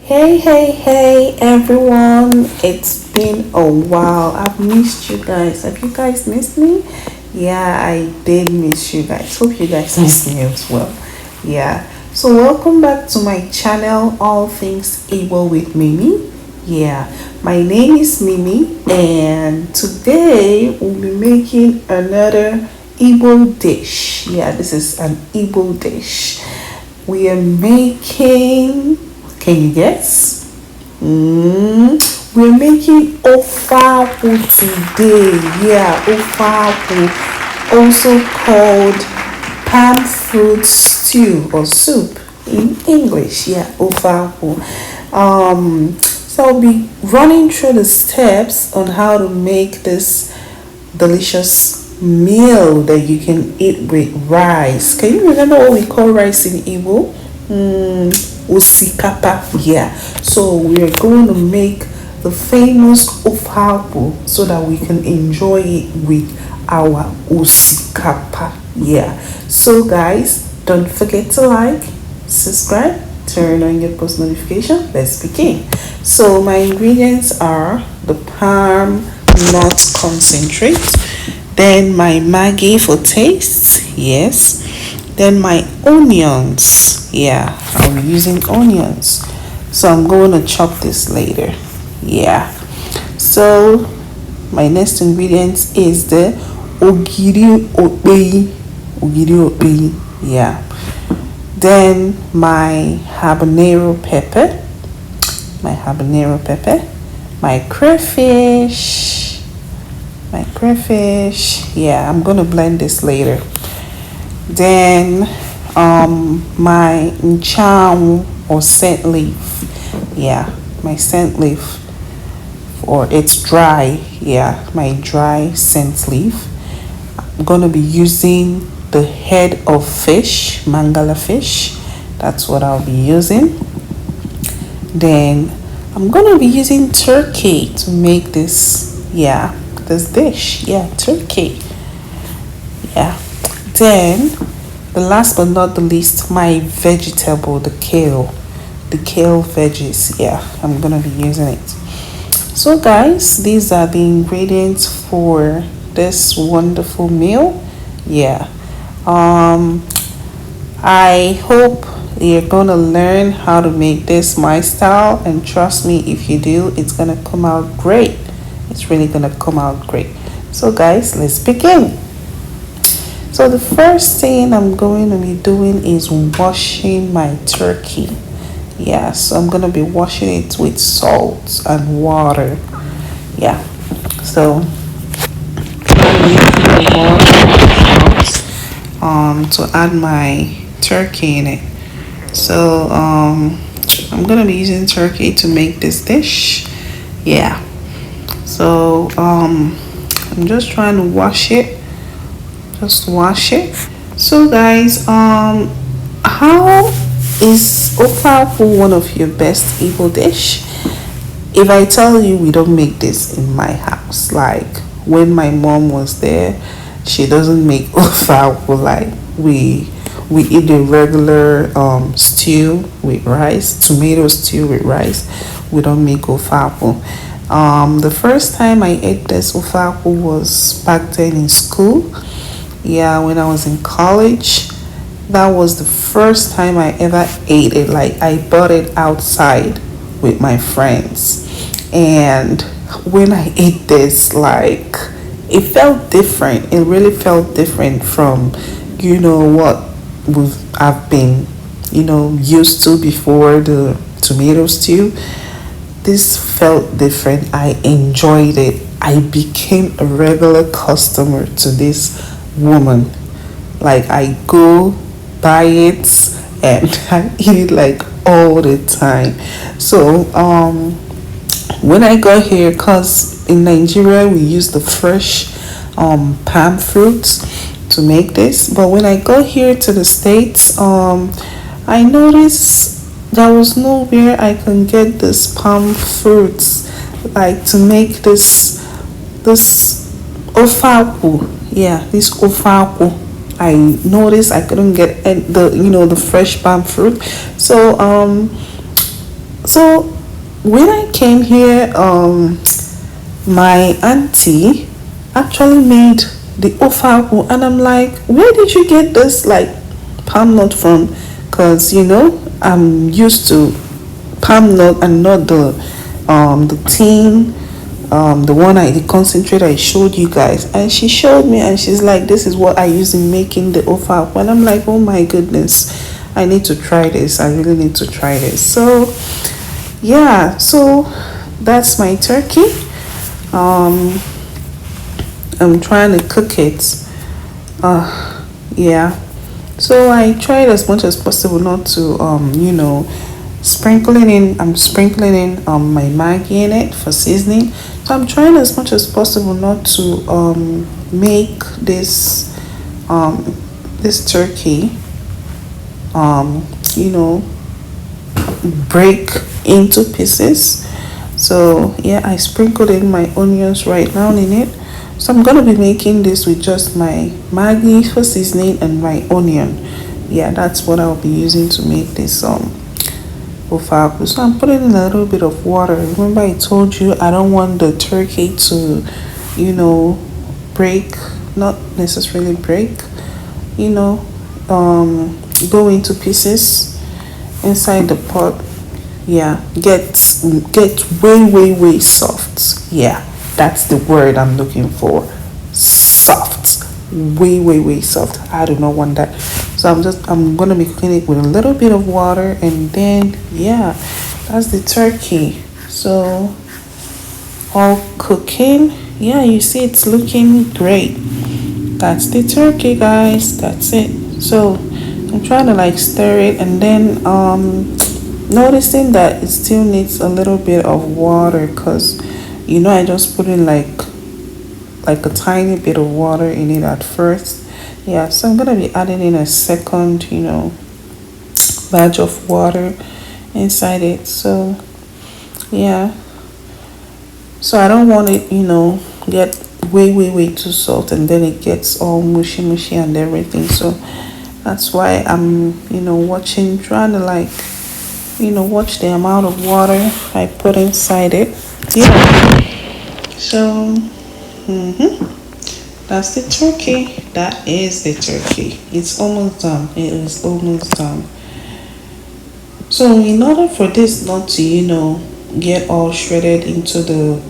Hey everyone, it's been a while. I've missed you guys. Have you guys missed me? Yeah, I did miss you guys. Hope you guys missed me as well. Yeah, so welcome back to my channel, All Things Igbo with Mimi. Yeah, my name is Mimi, and today we'll be making another Igbo dish. Yeah, this is an Igbo dish. We are making, can you guess? We're making ofaku today. Yeah, ofaku, also called palm fruit stew or soup in English. Yeah, ofaku. So I'll be running through the steps on how to make this delicious meal that you can eat with rice. Can you remember what we call rice in Igbo? Osikapa. Yeah. So we are going to make the famous ofaku so that we can enjoy it with our osikapa. Yeah. So guys, don't forget to like, subscribe, turn on your post notification. Let's begin. So my ingredients are the palm nut concentrate, then my Maggi for taste, yes, then my onions. Yeah, I'll be using onions, so I'm going to chop this later. Yeah, so my next ingredients is the ogiri obe. Yeah, then my habanero pepper, my crayfish. Yeah, I'm gonna blend this later. Then my nchang or scent leaf. Yeah, my scent leaf, or it's dry. Yeah, my dry scent leaf. I'm gonna be using the head of fish, mangala fish. That's what I'll be using. Then I'm gonna be using turkey to make this. Yeah, this dish. Yeah, turkey. Yeah. Then the last but not the least, my vegetable, the kale veggies. Yeah, I'm gonna be using it. So guys, these are the ingredients for this wonderful meal. Yeah. I hope you're gonna learn how to make this my style, and trust me, if you do, it's gonna come out great. It's really gonna come out great. So guys, let's begin. So the first thing I'm going to be doing is washing my turkey. Yeah, so I'm gonna be washing it with salt and water. Yeah, so to add my turkey in it. So I'm gonna be using turkey to make this dish. Yeah, so I'm just trying to wash it. Just wash it. So guys, how is ofaku one of your best Igbo dish? If I tell you we don't make this in my house, like when my mom was there, she doesn't make ofaku. Like we eat a regular stew with rice, tomato stew with rice. We don't make ofaku. The first time I ate this ofaku was back then in school. Yeah, when I was in college. That was the first time I ever ate it. Like I bought it outside with my friends, and when I ate this, like it felt different. It really felt different from what I've been used to before, the tomato stew. This felt different. I enjoyed it. I became a regular customer to this woman. Like I go buy it and I eat it like all the time. So when I got here, cause in Nigeria we use the fresh palm fruits to make this, but when I got here to the States, I noticed there was nowhere I can get this palm fruits, like to make this ofaku. Yeah, this ofaku. I noticed I couldn't get the fresh palm fruit. So So when I came here, my auntie actually made the ofaku, and I'm like, where did you get this like palm nut from? Because I'm used to palm nut and not the tin, the one the concentrate I showed you guys. And she showed me, and she's like, this is what I use in making the ofaku. And I'm like, oh my goodness, I need to try this. I really need to try this. So yeah, so that's my turkey. um I'm trying to cook it. Yeah, so I tried as much as possible not to sprinkling in I'm sprinkling in my Maggi in it for seasoning. So I'm trying as much as possible not to make um this turkey um you know break into pieces. So yeah, I sprinkled in my onions right now in it. So I'm gonna be making this with just my Maggi for seasoning and my onion. Yeah, that's what I'll be using to make this ofaku. So I'm putting in a little bit of water. Remember I told you I don't want the turkey to, you know, break, not necessarily break, you know, go into pieces inside the pot. Yeah, get way soft. Yeah, that's the word I'm looking for. Soft. Way soft. I do not want that. So I'm gonna be cooking it with a little bit of water, and then yeah, that's the turkey. So all cooking. Yeah, you see it's looking great. That's the turkey, guys. That's it. So I'm trying to like stir it, and then noticing that it still needs a little bit of water, because I just put in like a tiny bit of water in it at first. Yeah, so I'm gonna be adding in a second batch of water inside it. So yeah, so I don't want it get way too salt, and then it gets all mushy and everything. So that's why I'm watching, trying to like watch the amount of water I put inside it. Yeah, so that's the turkey. That is the turkey. It's almost done. It is almost done. So in order for this not to get all shredded into the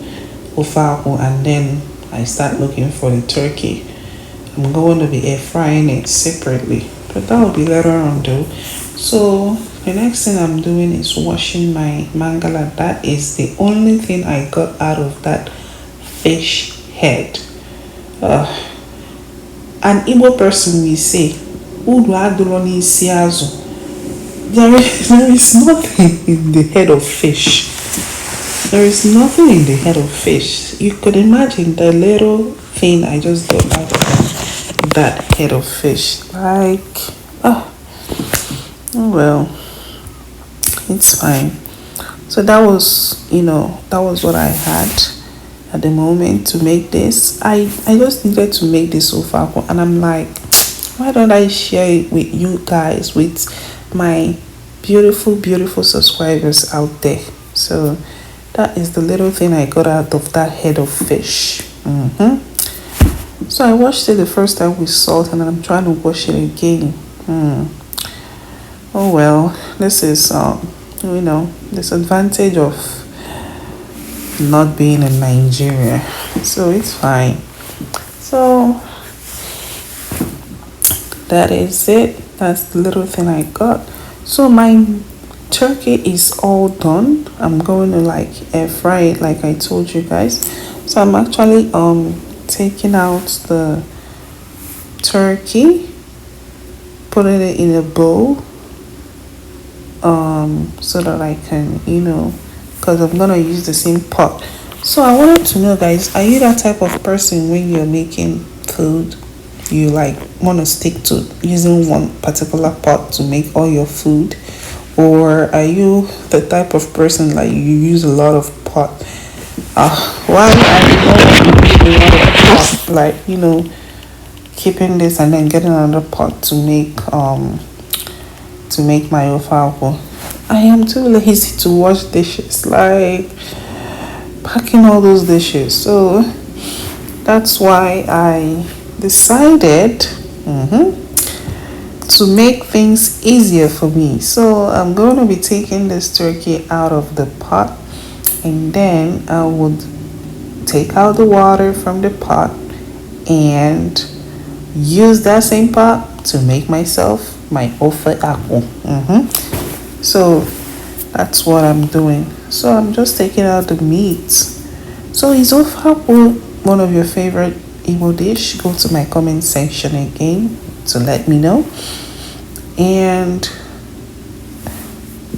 ofaku, and then I start looking for the turkey, I'm going to be air frying it separately, but that will be later on though. So the next thing I'm doing is washing my mangala. That is the only thing I got out of that fish head. An Igbo person will say, "Udu aduloni siazu." There is nothing in the head of fish. There is nothing in the head of fish. You could imagine the little thing I just got out of that head of fish. Oh well, it's fine. So that was what I had at the moment to make this. I just needed to make this ofaku, and I'm like, why don't I share it with you guys, with my beautiful subscribers out there? So that is the little thing I got out of that head of fish. So I washed it the first time with salt, and I'm trying to wash it again. Oh well, this is this advantage of not being in Nigeria, so it's fine. So that is it. That's the little thing I got. So my turkey is all done. I'm going to like air fry it like I told you guys. So I'm actually taking out the turkey, putting it in a bowl, so that I can because I'm gonna use the same pot. So I wanted to know, guys, are you that type of person when you're making food, you like want to stick to using one particular pot to make all your food, or are you the type of person like you use a lot of pot? Why I don't want to use a lot of pot, like keeping this and then getting another pot to make my ofaku. I am too lazy to wash dishes, like packing all those dishes. So that's why I decided to make things easier for me. So I'm going to be taking this turkey out of the pot, and then I would take out the water from the pot and use that same pot to make myself my ofe akwu. So that's what I'm doing. So I'm just taking out the meat. So is ofe akwu one of your favorite Igbo dish? Go to my comment section again to let me know. And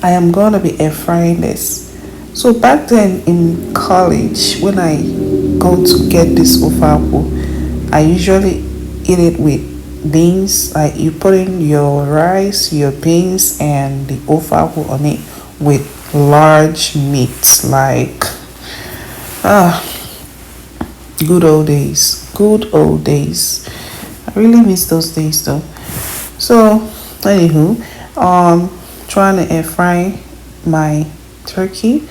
I am gonna be air frying this. So back then in college, when I go to get this ofe akwu, I usually eat it with beans. Like you put in your rice, your beans, and the ofe akwu on it with large meat. Like ah, good old days. Good old days. I really miss those days though. So anywho, trying to air fry my turkey.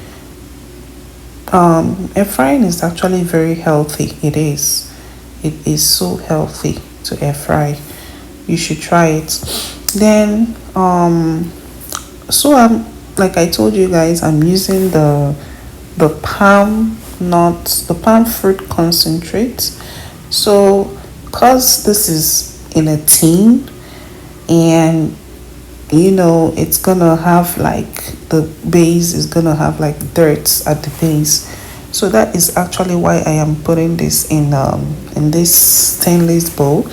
Air frying is actually very healthy. It is. It is so healthy to air fry. You should try it. Then so I'm like I told you guys, I'm using the palm fruit concentrate. So cause this is in a tin, and it's gonna have like the base is gonna have like dirt at the base. So that is actually why I am putting this in this stainless bowl,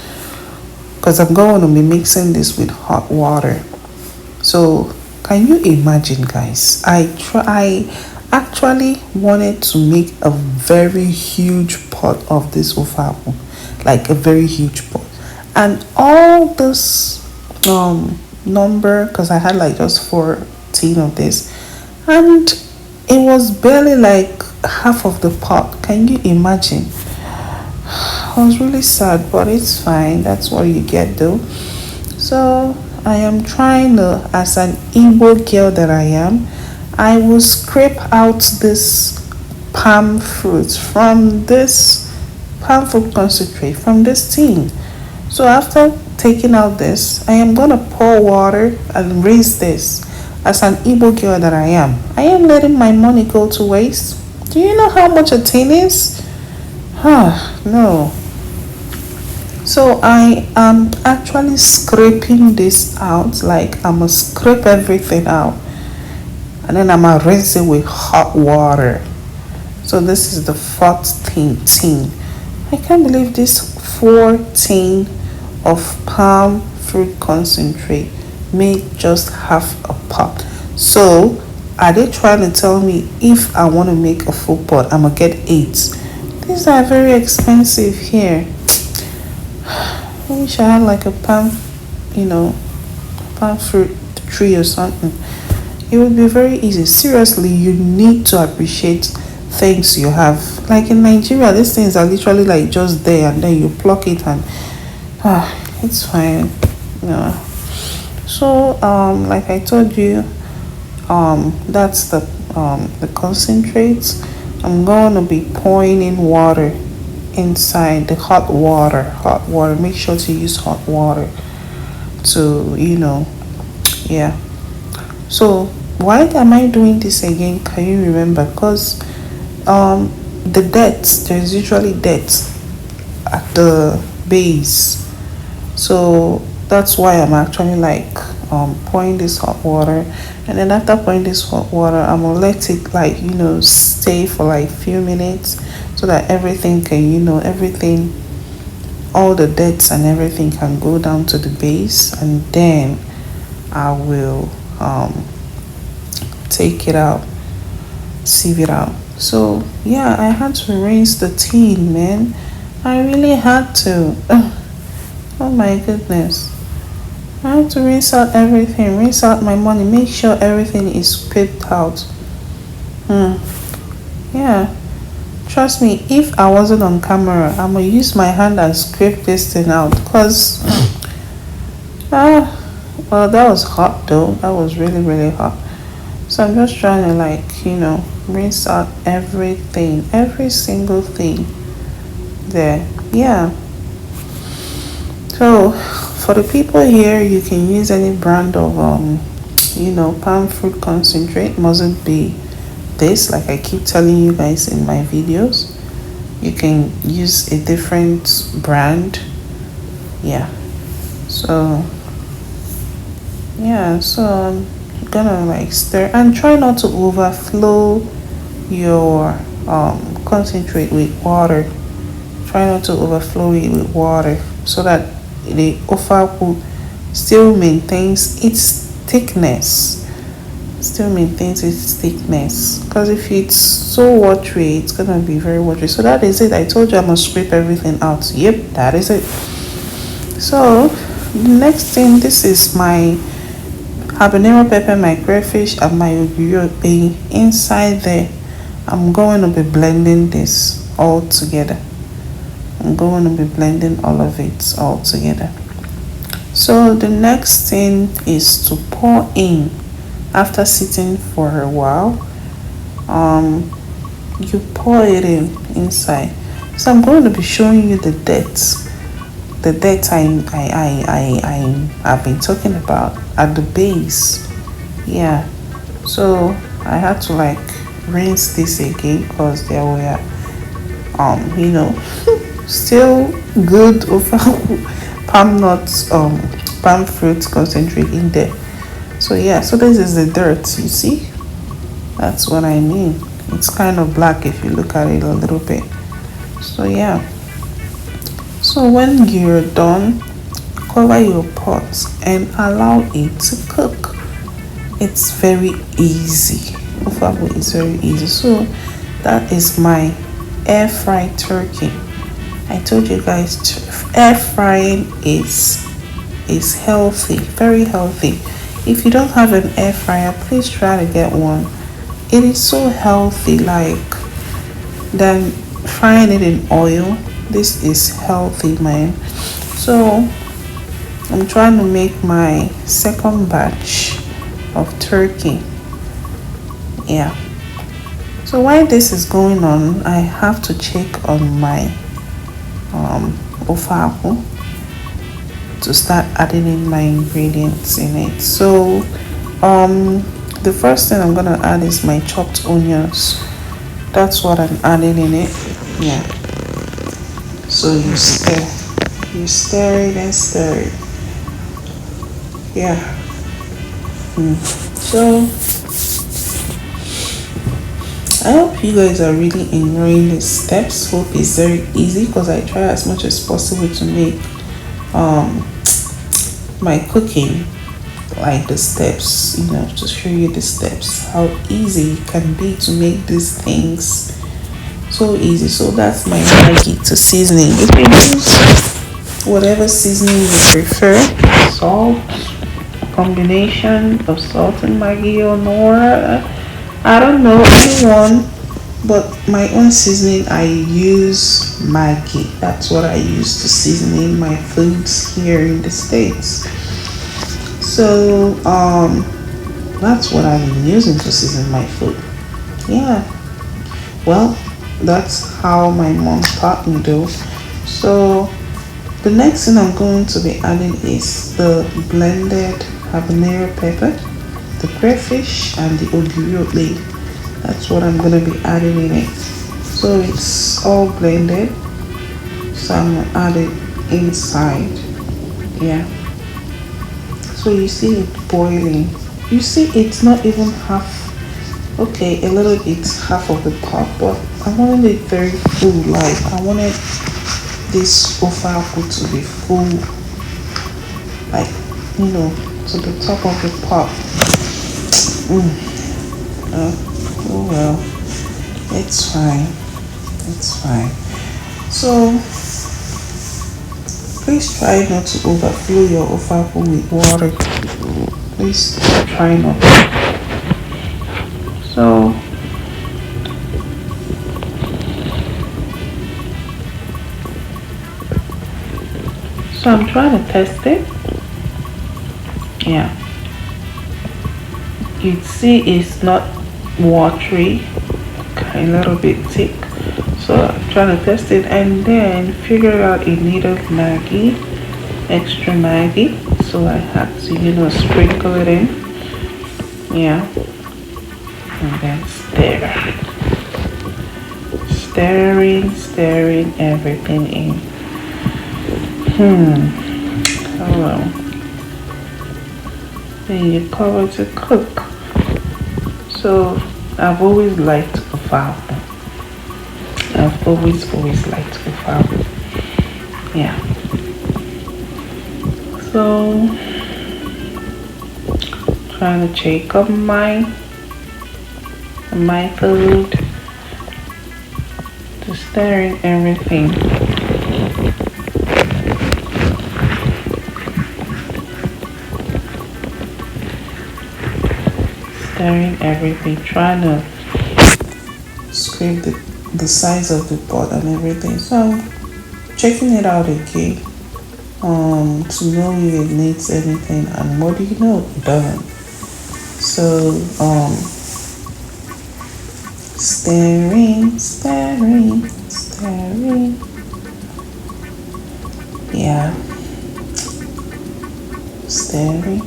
because I'm going to be mixing this with hot water. So can you imagine, guys? I actually wanted to make a very huge pot of this ofabu, like a very huge pot, and all this number, because I had like just 14 of this, and it was barely like half of the pot. Can you imagine? I was really sad, but it's fine. That's what you get though. So I am trying to, as an Igbo girl that I am, I will scrape out this palm fruit from this palm fruit concentrate from this tin. So after taking out this, I am gonna pour water and rinse this. As an Igbo girl that I am letting my money go to waste. Do you know how much a tin is? No. So I am actually scraping this out, like I'm gonna scrape everything out, and then I'm gonna rinse it with hot water. So this is the fourth tin. I can't believe this 14 of palm fruit concentrate made just half a pot. So are they trying to tell me if I want to make a full pot, I'm gonna get 8? These are very expensive here. I wish I had like a palm fruit tree or something. It would be very easy. Seriously, you need to appreciate things you have. Like in Nigeria, these things are literally like just there, and then you pluck it and it's fine. Yeah. So like I told you, that's the concentrates. I'm gonna be pouring in water inside the hot water. Make sure to use hot water to yeah. So why am I doing this again? Can you remember? Because the depth, there's usually depth at the base. So that's why I'm actually like pouring this hot water, and then after pouring this hot water, I'm gonna let it like stay for like few minutes, so that everything can everything, all the debts and everything can go down to the base, and then I will take it out, sieve it out. So yeah, I had to rinse the tin, man. I really had to. Oh my goodness. I have to rinse out everything, rinse out my money, make sure everything is scraped out. Yeah. Trust me, if I wasn't on camera, I'm gonna use my hand and scrape this thing out. Because well, that was hot though. That was really, really hot. So I'm just trying to rinse out everything, every single thing there. Yeah. So for the people here, you can use any brand of palm fruit concentrate. Mustn't be this, like I keep telling you guys in my videos. You can use a different brand. Yeah. So I'm gonna stir and try not to overflow your concentrate with water. Try not to overflow it with water so that the ofa still maintains its thickness. Because if it's so watery, it's gonna be very watery. So that is it. I told you I must scrape everything out. Yep, that is it. So the next thing, this is my habanero pepper, my crayfish, and my ogiri inside there. I'm going to be blending this all together. I'm going to be blending all of it all together. So the next thing is to pour in after sitting for a while. You pour it inside. So I'm going to be showing you the depth I've been talking about at the base. Yeah. So I had to rinse this again because there were still good palm nuts, palm fruit concentrate in there. So yeah, so this is the dirt, you see? That's what I mean. It's kind of black if you look at it a little bit. So yeah. So when you're done, cover your pot and allow it to cook. It's very easy. Ofabu is very easy. So that is my air fried turkey. I told you guys air frying is healthy, very healthy. If you don't have an air fryer, please try to get one. It is so healthy, than frying it in oil. This is healthy, man. So I'm trying to make my second batch of turkey. Yeah. So while this is going on, I have to check on my ofa to start adding in my ingredients in it. So the first thing I'm gonna add is my chopped onions. That's what I'm adding in it. Yeah. So you stir it and stir it. Yeah. So I hope you guys are really enjoying the steps. Hope it's very easy because I try as much as possible to make my cooking like the steps, to show you the steps, how easy it can be to make these things. So easy. So that's my Maggi to seasoning. You can use whatever seasoning you prefer. Salt, combination of salt and Maggi or Nora. I don't know anyone, but my own seasoning, I use Maggi. That's what I use to seasoning my foods here in the States. So that's what I've been using to season my food. Yeah. Well, that's how my mom taught me though. So the next thing I'm going to be adding is the blended habanero pepper, the crayfish, and the ogiri. That's what I'm going to be adding in it. So it's all blended. So I'm going to add it inside. Yeah. So you see it boiling. You see it's not even half. Okay, a little bit half of the pot, but I wanted it very full. I wanted this ofa to be full, to the top of the pot. Oh well, it's fine. So please try not to overflow your ofa with water. Please try not. So I'm trying to test it. Yeah. you see it's not watery, a little bit thick. So I'm trying to test it and then figure out it needed Maggi, extra Maggi. So I had to, sprinkle it in. Yeah. And then stirring everything in. Hello. Then you cover to cook. So I've always liked ofa. I've always liked ofa. Yeah. So trying to check up my food, to stirring everything. Stirring everything, trying to scrape the size of the pot and everything. So checking it out again, to know if it needs anything, and what do you know, it doesn't. So stirring, yeah, stirring.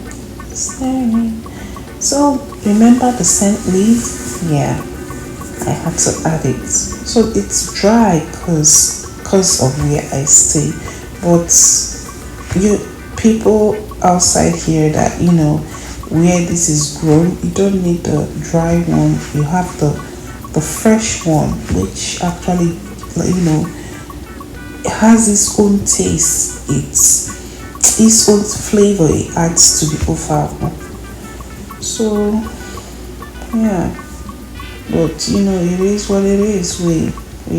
So remember the scent leaf? Yeah, I had to add it. So it's dry because of where I stay, but you people outside here that where this is grown, you don't need the dry one. You have the fresh one, which actually it has its own taste. Its own flavor it adds to the ofa. So yeah, but it is what it is. We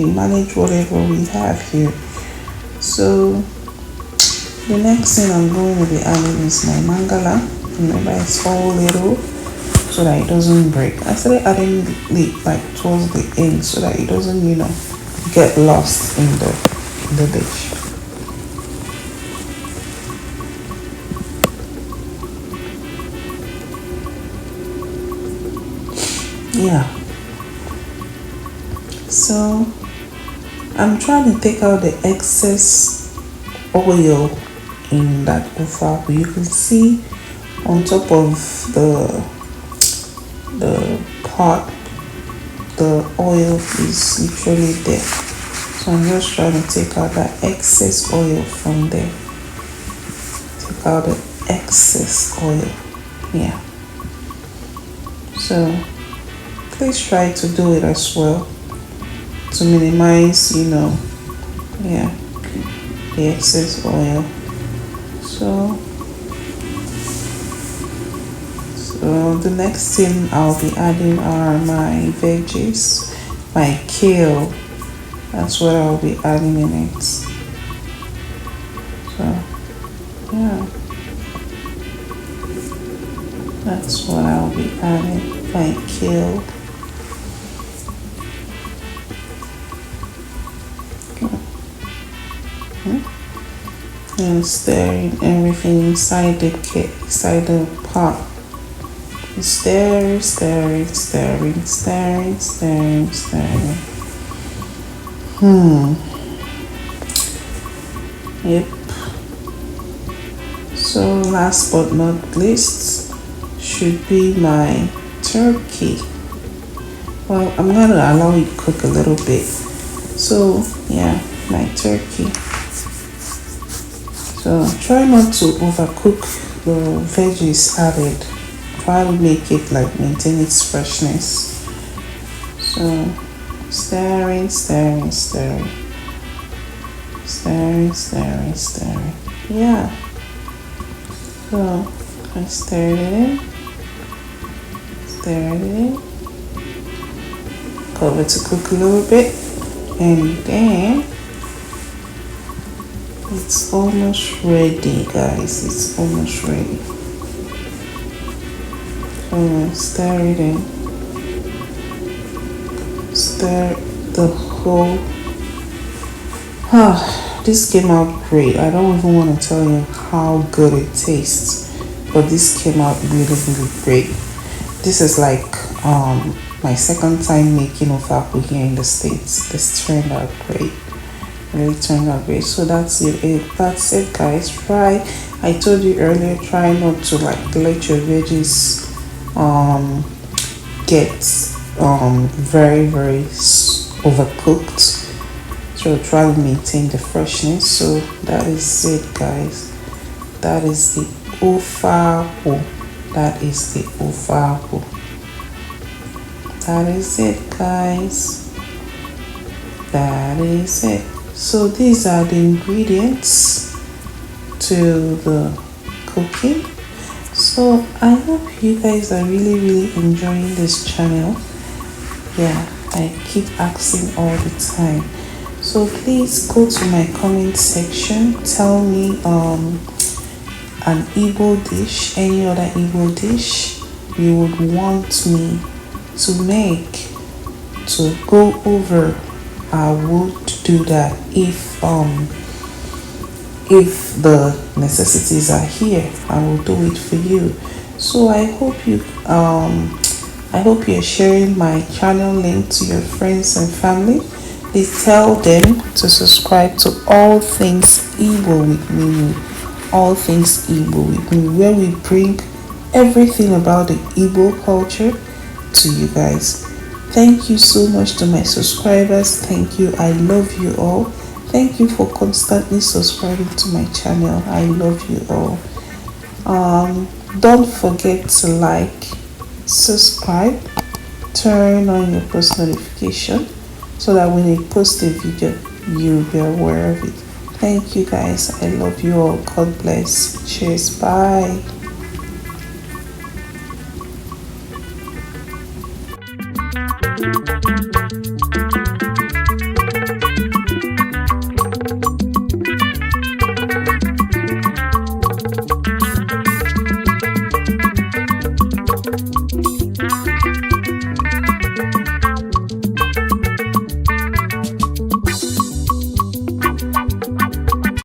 manage whatever we have here. So the next thing I'm going to be adding is my mangala. Remember, it's all little so that it doesn't break. I started adding it like towards the end so that it doesn't get lost in the dish. Yeah, so I'm trying to take out the excess oil in that ofa. You can see on top of the pot, the oil is literally there. So I'm just trying to take out that excess oil from there. Take out the excess oil. Yeah. So please try to do it as well to minimize, the excess oil. So the next thing I'll be adding are my veggies, my kale. That's what I'll be adding in it. So yeah, that's what I'll be adding, my kale. And stirring everything inside the pot. Stirring. Yep. So last but not least should be my turkey. Well, I'm gonna allow it to cook a little bit. So yeah, my turkey. So try not to overcook the veggies added. Try to make it maintain its freshness. So stirring. Yeah. So I stir it in. Cover to cook a little bit, and then it's almost ready, guys. It's almost ready. So stir it in. Stir the whole. This came out great. I don't even want to tell you how good it tastes, but this came out really, really great. This is like my second time making of akwu here in the States. This turned out great. Really turned out great. So that's it guys. Try, I told you earlier, try not to like let your veggies um get very overcooked. So try to maintain the freshness. So that is it guys. That is the ofe. That is the ofe. That is it guys. That is it. So these are the ingredients to the cooking. So I hope you guys are really enjoying this channel. Yeah, I keep asking all the time. So please go to my comment section. Tell me an Igbo dish, any other Igbo dish you would want me to make to go over. I would do that if the necessities are here. I will do it for you. So I hope you're sharing my channel link to your friends and family. Please tell them to subscribe to All Things Igbo with me. All Things Igbo with me, where we bring everything about the Igbo culture to you guys. Thank you so much to my subscribers. Thank you. I love you all. Thank you for constantly subscribing to my channel. I love you all. Don't forget to like, subscribe, turn on your post notification so that when I post a video, you'll be aware of it. Thank you guys. I love you all. God bless. Cheers. Bye.